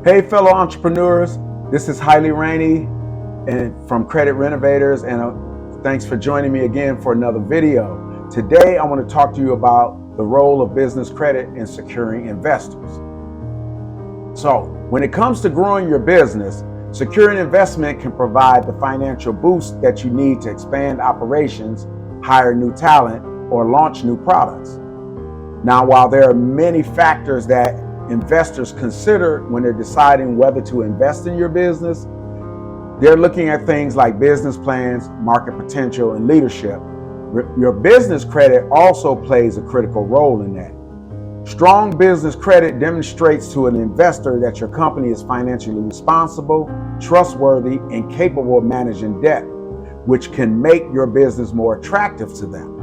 Hey, fellow entrepreneurs, this is Haile Rainey and from Credit Renovators, and thanks for joining me again for another video. Today, I want to talk to you about the role of business credit in securing investors. So, when it comes to growing your business, securing investment can provide the financial boost that you need to expand operations, hire new talent, or launch new products. Now, while there are many factors that investors consider when they're deciding whether to invest in your business, they're looking at things like business plans, market potential, and leadership. Your business credit also plays a critical role in that. Strong business credit demonstrates to an investor that your company is financially responsible, trustworthy, and capable of managing debt, which can make your business more attractive to them.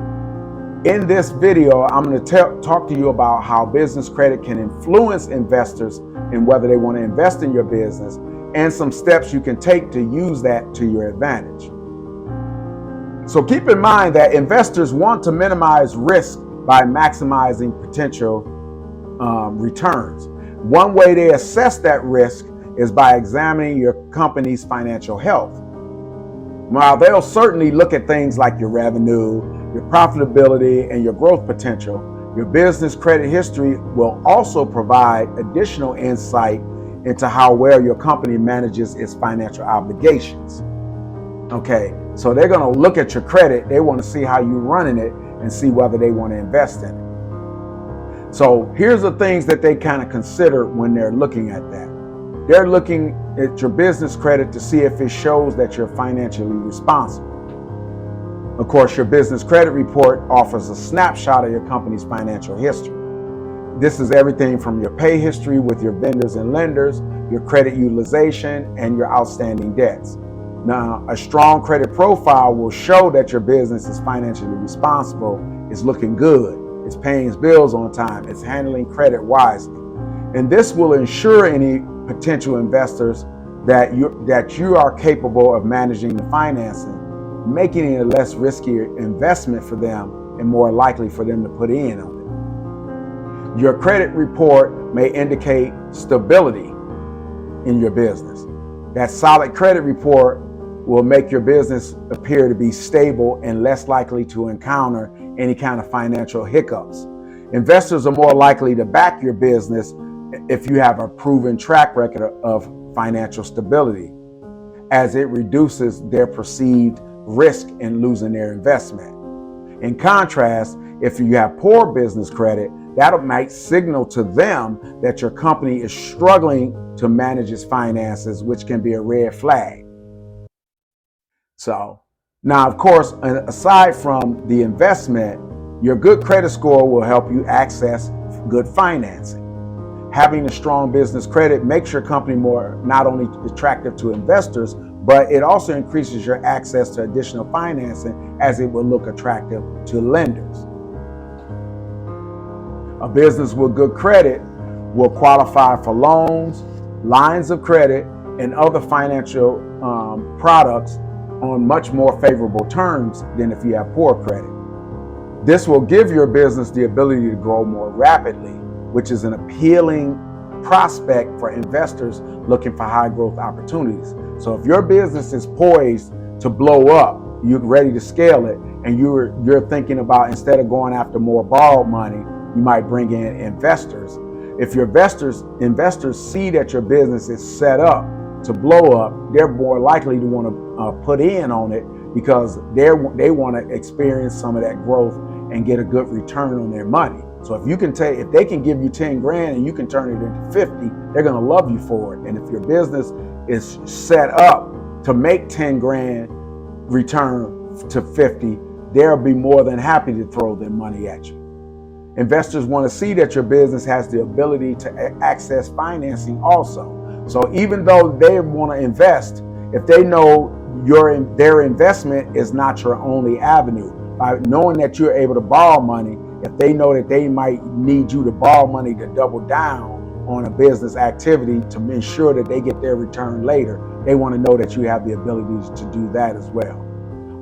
In this video, I'm going to talk to you about how business credit can influence investors in whether they want to invest in your business and some steps you can take to use that to your advantage. So keep in mind that investors want to minimize risk by maximizing potential returns. One way they assess that risk is by examining your company's financial health. While they'll certainly look at things like your revenue, your profitability, and your growth potential, your business credit history will also provide additional insight into how well your company manages its financial obligations. Okay, so they're going to look at your credit. They want to see how you're running it and see whether they want to invest in it. So here's the things that they kind of consider when they're looking at that. They're looking at your business credit to see if it shows that you're financially responsible. Of course, your business credit report offers a snapshot of your company's financial history. This is everything from your pay history with your vendors and lenders, your credit utilization, and your outstanding debts. Now, a strong credit profile will show that your business is financially responsible, is looking good, it's paying its bills on time, it's handling credit wisely. And this will ensure any potential investors that you are capable of managing the financing, making it a less risky investment for them and more likely for them to put in on it. Your credit report may indicate stability in your business. That solid credit report will make your business appear to be stable and less likely to encounter any kind of financial hiccups. Investors are more likely to back your business if you have a proven track record of financial stability, as it reduces their perceived risk in losing their investment. In contrast, if you have poor business credit, that might signal to them that your company is struggling to manage its finances, which can be a red flag. So, now of course, aside from the investment, your good credit score will help you access good financing. Having a strong business credit makes your company more not only attractive to investors, but it also increases your access to additional financing, as it will look attractive to lenders. A business with good credit will qualify for loans, lines of credit, and other financial products on much more favorable terms than if you have poor credit. This will give your business the ability to grow more rapidly, which is an appealing prospect for investors looking for high growth opportunities. So if your business is poised to blow up, you're ready to scale it, and you're thinking about, instead of going after more borrowed money, you might bring in investors. If your investors see that your business is set up to blow up, they're more likely to want to put in on it, because they want to experience some of that growth and get a good return on their money. So if they can give you 10 grand and you can turn it into 50, they're going to love you for it. And if your business is set up to make 10 grand return to 50, they'll be more than happy to throw their money at you. Investors want to see that your business has the ability to access financing also. So even though they want to invest, if they know their investment is not your only avenue, by knowing that you're able to borrow money, if they know that they might need you to borrow money to double down on a business activity to ensure that they get their return later, they want to know that you have the ability to do that as well.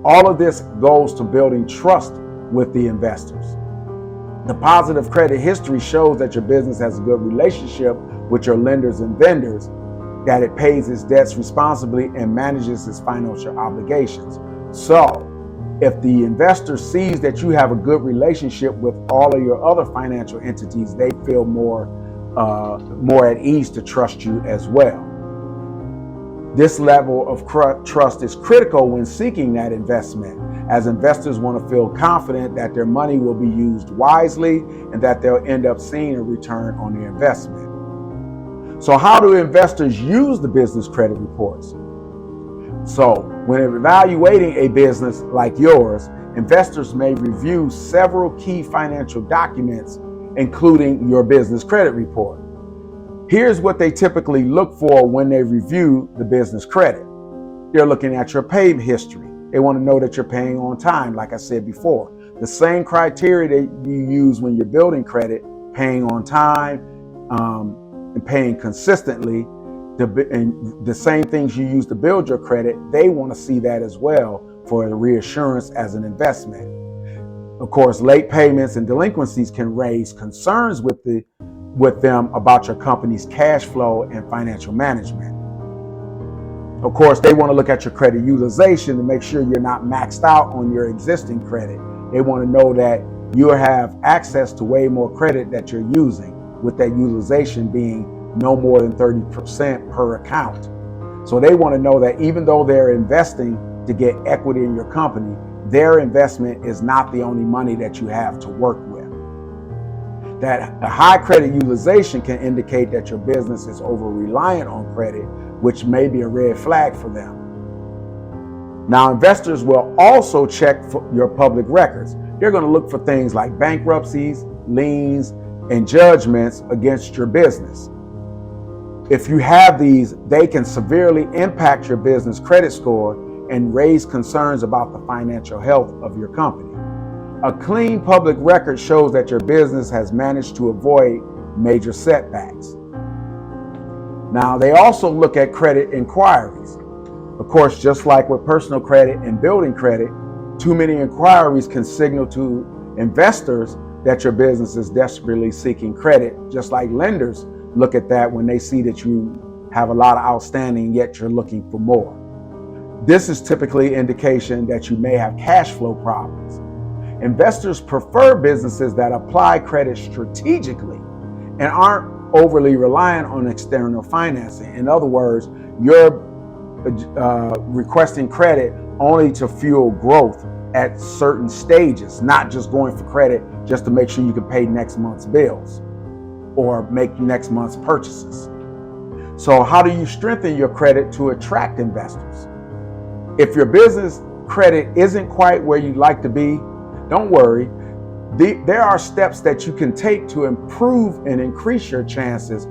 All of this goes to building trust with the investors. The positive credit history shows that your business has a good relationship with your lenders and vendors, that it pays its debts responsibly and manages its financial obligations. So, if the investor sees that you have a good relationship with all of your other financial entities, they feel more at ease to trust you as well. This level of trust is critical when seeking that investment, as investors want to feel confident that their money will be used wisely and that they'll end up seeing a return on their investment. So how do investors use the business credit reports? So when evaluating a business like yours, investors may review several key financial documents, including your business credit report. Here's what they typically look for when they review the business credit. They're looking at your payment history. They want to know that you're paying on time, like I said before. The same criteria that you use when you're building credit, paying on time, and paying consistently, and the same things you use to build your credit, they want to see that as well for a reassurance as an investment. Of course, late payments and delinquencies can raise concerns with them about your company's cash flow and financial management. Of course, they want to look at your credit utilization to make sure you're not maxed out on your existing credit. They want to know that you have access to way more credit that you're using, with that utilization being no more than 30% per account. So they want to know that even though they're investing to get equity in your company, their investment is not the only money that you have to work with. That a high credit utilization can indicate that your business is over-reliant on credit, which may be a red flag for them. Now, investors will also check for your public records. They're going to look for things like bankruptcies, liens, and judgments against your business. If you have these, they can severely impact your business credit score and raise concerns about the financial health of your company. A clean public record shows that your business has managed to avoid major setbacks. Now, they also look at credit inquiries. Of course, just like with personal credit and building credit, too many inquiries can signal to investors that your business is desperately seeking credit, just like lenders look at that when they see that you have a lot of outstanding, yet you're looking for more. This is typically indication that you may have cash flow problems. Investors prefer businesses that apply credit strategically and aren't overly reliant on external financing. In other words, you're requesting credit only to fuel growth at certain stages, not just going for credit just to make sure you can pay next month's bills or make next month's purchases. So how do you strengthen your credit to attract investors? If your business credit isn't quite where you'd like to be, don't worry. There are steps that you can take to improve and increase your chances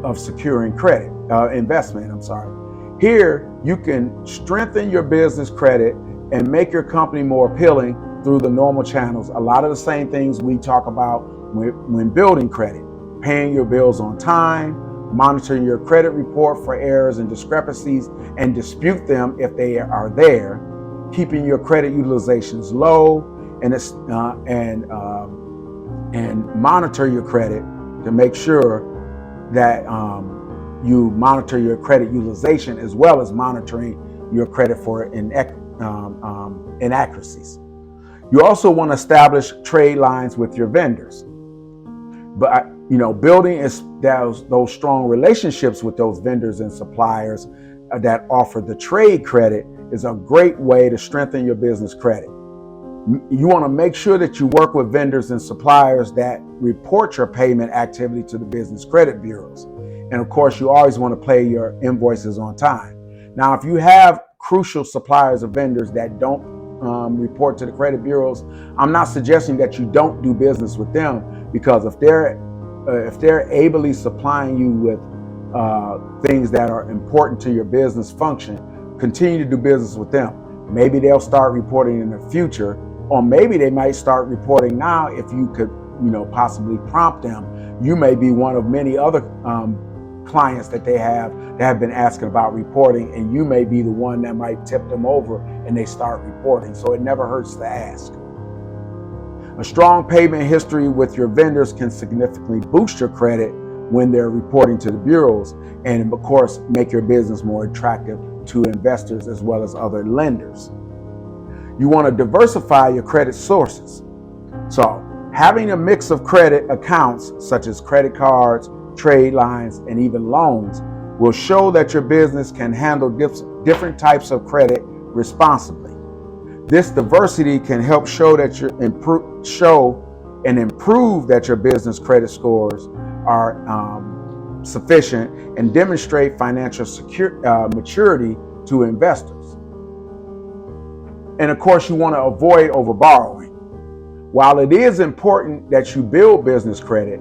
of securing credit, investment. Here, you can strengthen your business credit and make your company more appealing through the normal channels. A lot of the same things we talk about when building credit: paying your bills on time, monitoring your credit report for errors and discrepancies and dispute them if they are there, keeping your credit utilizations low, and monitor your credit to make sure that you monitor your credit utilization as well as monitoring your credit for inaccuracies. You also want to establish trade lines with your vendors. But building those strong relationships with those vendors and suppliers that offer the trade credit is a great way to strengthen your business credit. You want to make sure that you work with vendors and suppliers that report your payment activity to the business credit bureaus. And of course, you always want to pay your invoices on time. Now, if you have crucial suppliers or vendors that don't report to the credit bureaus, I'm not suggesting that you don't do business with them, because if they're ably supplying you with things that are important to your business function, continue to do business with them. Maybe they'll start reporting in the future, or maybe they might start reporting now. If you could, possibly prompt them, you may be one of many other clients that they have been asking about reporting, and you may be the one that might tip them over and they start reporting. So it never hurts to ask. A strong payment history with your vendors can significantly boost your credit when they're reporting to the bureaus, and of course make your business more attractive to investors as well as other lenders. You want to diversify your credit sources. So having a mix of credit accounts such as credit cards, trade lines, and even loans will show that your business can handle different types of credit responsibly. This diversity can help show that improve that your business credit scores are sufficient and demonstrate financial maturity to investors. And of course, you want to avoid overborrowing. While it is important that you build business credit,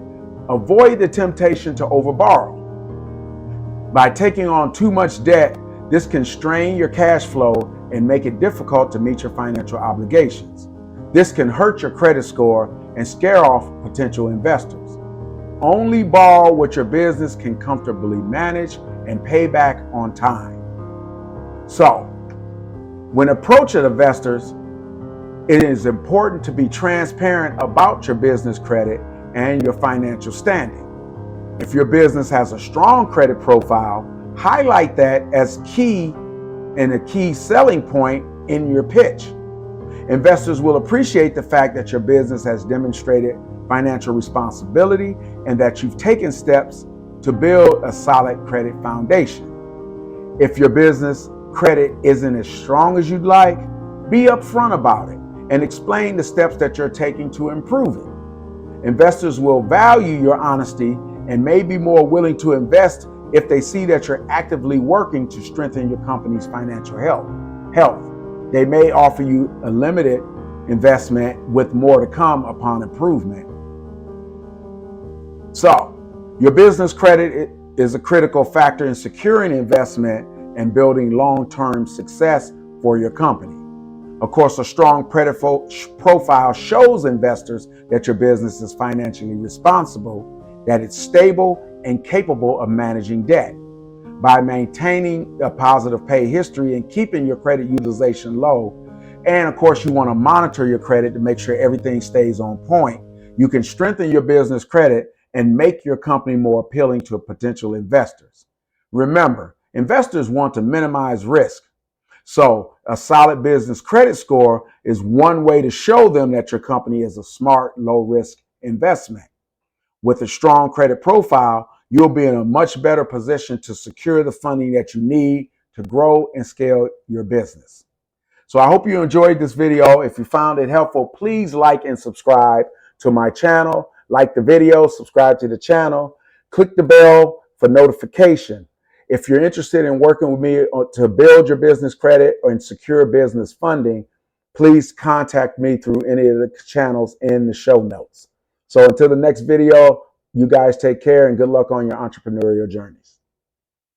avoid the temptation to overborrow. By taking on too much debt, this can strain your cash flow and make it difficult to meet your financial obligations. This can hurt your credit score and scare off potential investors. Only borrow what your business can comfortably manage and pay back on time. So, when approaching investors, it is important to be transparent about your business credit and your financial standing. If your business has a strong credit profile, highlight that as key and a key selling point in your pitch. Investors will appreciate the fact that your business has demonstrated financial responsibility and that you've taken steps to build a solid credit foundation. If your business credit isn't as strong as you'd like, be upfront about it and explain the steps that you're taking to improve it. Investors will value your honesty and may be more willing to invest if they see that you're actively working to strengthen your company's financial health. They may offer you a limited investment with more to come upon improvement. So, your business credit is a critical factor in securing investment and building long-term success for your company. Of course, a strong credit profile shows investors that your business is financially responsible, that it's stable and capable of managing debt. By maintaining a positive pay history and keeping your credit utilization low, and of course, you want to monitor your credit to make sure everything stays on point, you can strengthen your business credit and make your company more appealing to potential investors. Remember, investors want to minimize risk. So a solid business credit score is one way to show them that your company is a smart, low-risk investment. With a strong credit profile, you'll be in a much better position to secure the funding that you need to grow and scale your business. So I hope you enjoyed this video. If you found it helpful, please like and subscribe to my channel. Like the video, subscribe to the channel, click the bell for notification. If you're interested in working with me to build your business credit or secure business funding, please contact me through any of the channels in the show notes. So until the next video, you guys take care and good luck on your entrepreneurial journeys.